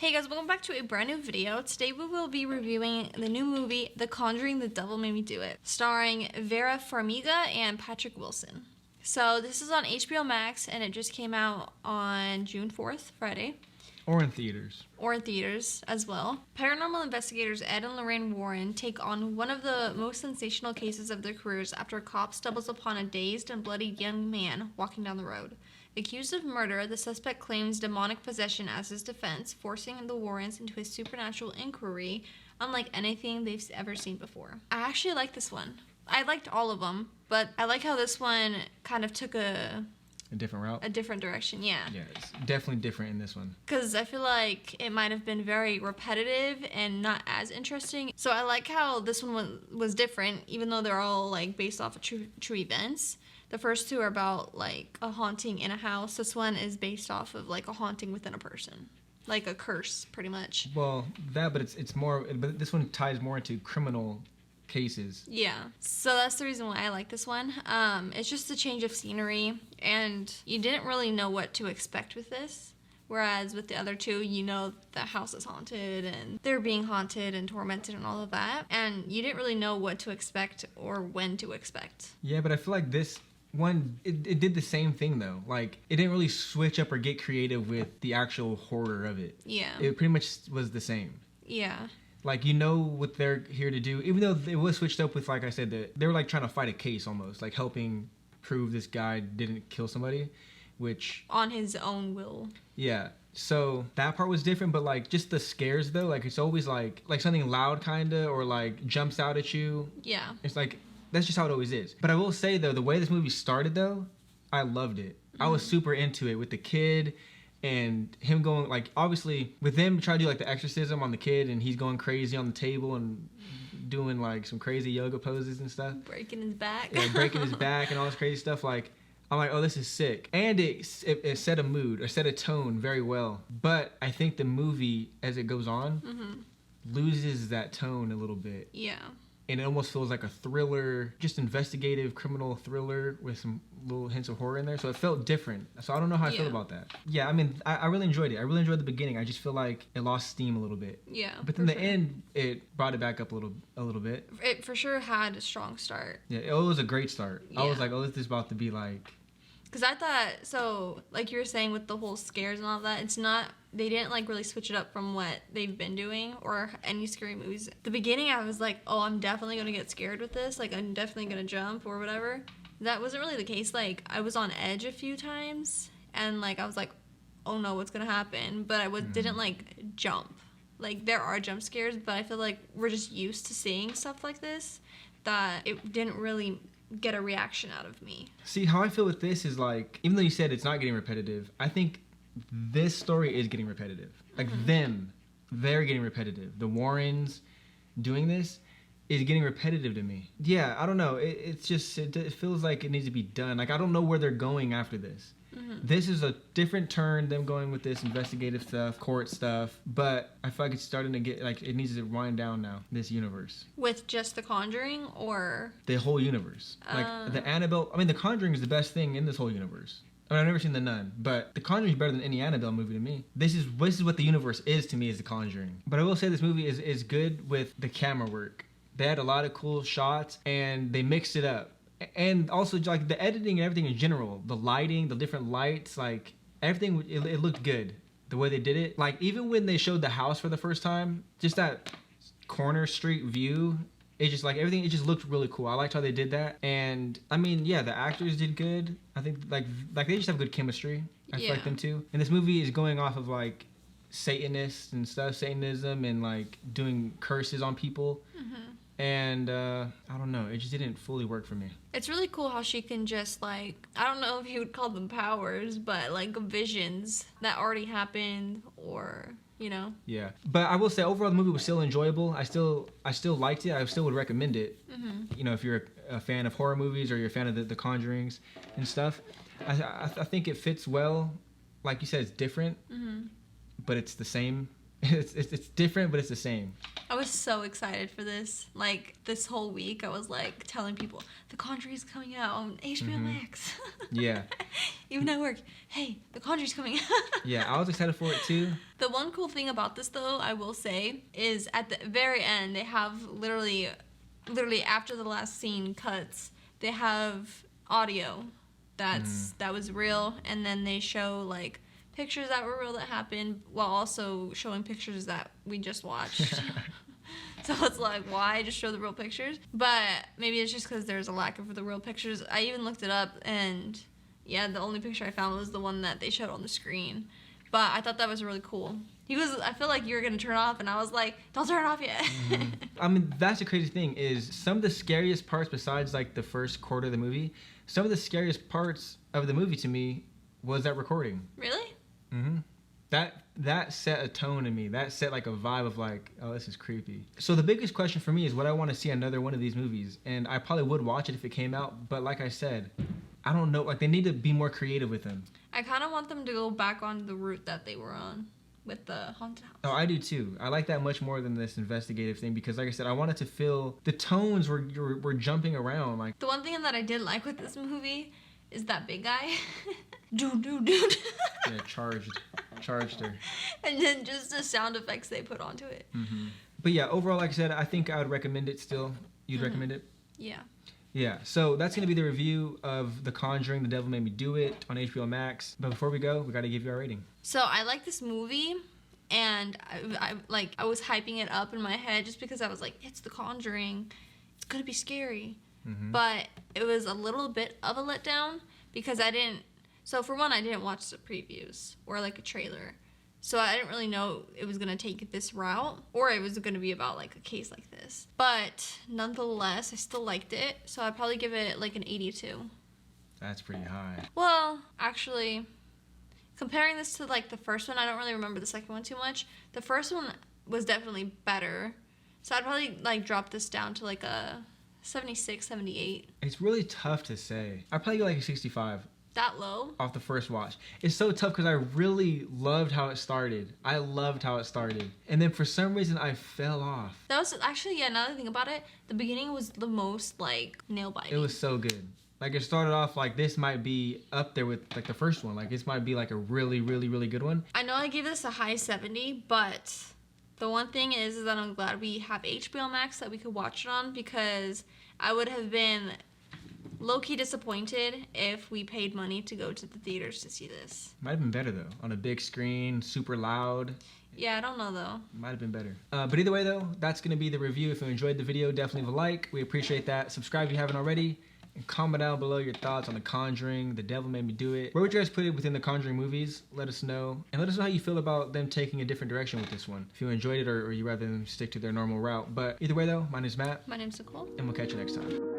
Hey guys, welcome back to a brand new video. Today we will be reviewing the new movie, The Conjuring, The Devil Made Me Do It, starring Vera Farmiga and Patrick Wilson. So this is on HBO Max and it just came out on June 4th, Friday. Or in theaters. Or in theaters as well. Paranormal investigators Ed and Lorraine Warren take on one of the most sensational cases of their careers after a cop stumbles upon a dazed and bloody young man walking down the road. Accused of murder, the suspect claims demonic possession as his defense, forcing the Warrens into a supernatural inquiry unlike anything they've ever seen before. I actually like this one. I liked all of them, but I like how this one kind of took a different route? A different direction, yeah. Yeah, it's definitely different in this one. Because I feel like it might have been very repetitive and not as interesting. So I like how this one was different, even though they're all like based off of true events. The first two are about like a haunting in a house. This one is based off of like a haunting within a person. Like a curse, pretty much. Well, but it's more, but this one ties more into criminal cases. Yeah, so that's the reason why I like this one. It's just a change of scenery, and you didn't really know what to expect with this. Whereas with the other two, you know the house is haunted, and they're being haunted and tormented and all of that. And you didn't really know what to expect or when to expect. Yeah, but I feel like this one, it did the same thing though. Like, it didn't really switch up or get creative with the actual horror of it. Yeah. It pretty much was the same. Yeah. Like, you know what they're here to do, even though it was switched up with, like I said, they were like trying to fight a case almost, like helping prove this guy didn't kill somebody, which... on his own will. Yeah. So that part was different, but like just the scares though, like it's always like something loud kinda, or like jumps out at you. Yeah. It's like, that's just how it always is. But I will say though, the way this movie started though, I loved it. I was super into it with the kid and him going, like, obviously with them trying to do like the exorcism on the kid, and he's going crazy on the table and doing like some crazy yoga poses and stuff. Breaking his back. Yeah, breaking his back and all this crazy stuff. Like, I'm like, oh, this is sick. And it set a mood or set a tone very well. But I think the movie, as it goes on, loses that tone a little bit. Yeah. And it almost feels like a thriller, just investigative criminal thriller with some little hints of horror in there. So it felt different. So I don't know how I feel about that. Yeah, I mean, I really enjoyed it. I really enjoyed the beginning. I just feel like it lost steam a little bit. Yeah. But then the end, it brought it back up a little bit. It for sure had a strong start. Yeah, it was a great start. Yeah. I was like, oh, this is about to be like... Because I thought, so, like you were saying with the whole scares and all that, it's not, they didn't, like, really switch it up from what they've been doing or any scary movies. The beginning, I was like, oh, I'm definitely going to get scared with this. Like, I'm definitely going to jump or whatever. That wasn't really the case. Like, I was on edge a few times, and, like, I was like, oh, no, what's going to happen? But I didn't, like, jump. Like, there are jump scares, but I feel like we're just used to seeing stuff like this, that it didn't really get a reaction out of me. See, how I feel with this is like, even though you said it's not getting repetitive, I think this story is getting repetitive. Like they're getting repetitive. The Warrens doing this is getting repetitive to me. Yeah, I don't know. It feels like it needs to be done. Like, I don't know where they're going after this. This is a different turn, them going with this investigative stuff, court stuff, but I feel like it's starting to get, like, it needs to wind down now, this universe. With just The Conjuring, or? The whole universe. Like, the Annabelle, I mean, The Conjuring is the best thing in this whole universe. I mean, I've never seen The Nun, but The Conjuring is better than any Annabelle movie to me. This is what the universe is to me, is The Conjuring. But I will say this movie is good with the camera work. They had a lot of cool shots, and they mixed it up. And also, like, the editing and everything in general, the lighting, the different lights, like, everything, it looked good the way they did it. Like, even when they showed the house for the first time, just that corner street view, it just, like, everything, it just looked really cool. I liked how they did that. And I mean, yeah, the actors did good. I think like they just have good chemistry. I feel like them too. And this movie is going off of, like, Satanists and stuff, Satanism, and, like, doing curses on people. And I don't know, it just didn't fully work for me. It's really cool how she can just, like, I don't know if you would call them powers, but like visions that already happened, or, you know. Yeah, but I will say overall the movie was still enjoyable. I still liked it. I still would recommend it. You know, if you're a fan of horror movies or you're a fan of the Conjurings and stuff, I think it fits well. Like you said, it's different, but it's the same It's different, but it's the same. I was so excited for this. Like, this whole week, I was, like, telling people, The Conjuring is coming out on HBO Max. Yeah. Even at work, hey, The Conjuring's coming out. Yeah, I was excited for it, too. The one cool thing about this, though, I will say, is at the very end, they have literally after the last scene cuts, they have audio that was real, and then they show, like, pictures that were real that happened while also showing pictures that we just watched. So it's like, why just show the real pictures? But maybe it's just because there's a lack of the real pictures. I even looked it up, and yeah, the only picture I found was the one that they showed on the screen. But I thought that was really cool. I feel like you were going to turn off, and I was like, don't turn it off yet. I mean, that's the crazy thing is some of the scariest parts besides like the first quarter of the movie, some of the scariest parts of the movie to me was that recording. Really? Mm-hmm. That set a tone in me. That set like a vibe of like, oh, this is creepy. So the biggest question for me is, would I want to see another one of these movies? And I probably would watch it if it came out. But like I said, I don't know. Like, they need to be more creative with them. I kind of want them to go back on the route that they were on with the haunted house. Oh, I do too. I like that much more than this investigative thing because, like I said, I wanted to feel the tones were jumping around. Like, the one thing that I did like with this movie is that big guy. Dude. Yeah, charged her. And then just the sound effects they put onto it. Mm-hmm. But yeah, overall, like I said, I think I would recommend it still. You'd recommend it? Yeah. Yeah, so that's going to be the review of The Conjuring, The Devil Made Me Do It on HBO Max. But before we go, we got to give you our rating. So I like this movie, and I was hyping it up in my head just because I was like, it's The Conjuring. It's going to be scary. Mm-hmm. But it was a little bit of a letdown because I didn't watch the previews or like a trailer. So I didn't really know it was going to take this route or it was going to be about like a case like this. But nonetheless, I still liked it. So I'd probably give it like an 82. That's pretty high. Well, actually, comparing this to like the first one, I don't really remember the second one too much. The first one was definitely better. So I'd probably like drop this down to like a 76, 78. It's really tough to say. I'd probably go like a 65. That low? Off the first watch. It's so tough because I really loved how it started. And then for some reason I fell off. That was actually, yeah, now that I think about it, the beginning was the most like nail biting. It was so good. Like, it started off like this might be up there with like the first one. Like, this might be like a really, really, really good one. I know I gave this a high 70, but the one thing is that I'm glad we have HBO Max that we could watch it on because I would have been low-key disappointed if we paid money to go to the theaters to see this. Might have been better though. On a big screen, super loud. Yeah, I don't know though. Might have been better. But either way though, that's going to be the review. If you enjoyed the video, definitely leave a like. We appreciate that. Subscribe if you haven't already. And comment down below your thoughts on The Conjuring, The Devil Made Me Do It. Where would you guys put it within the Conjuring movies? Let us know. And let us know how you feel about them taking a different direction with this one. If you enjoyed it or you rather them stick to their normal route. But either way though, my name's Matt. My name's Nicole. And we'll catch you next time.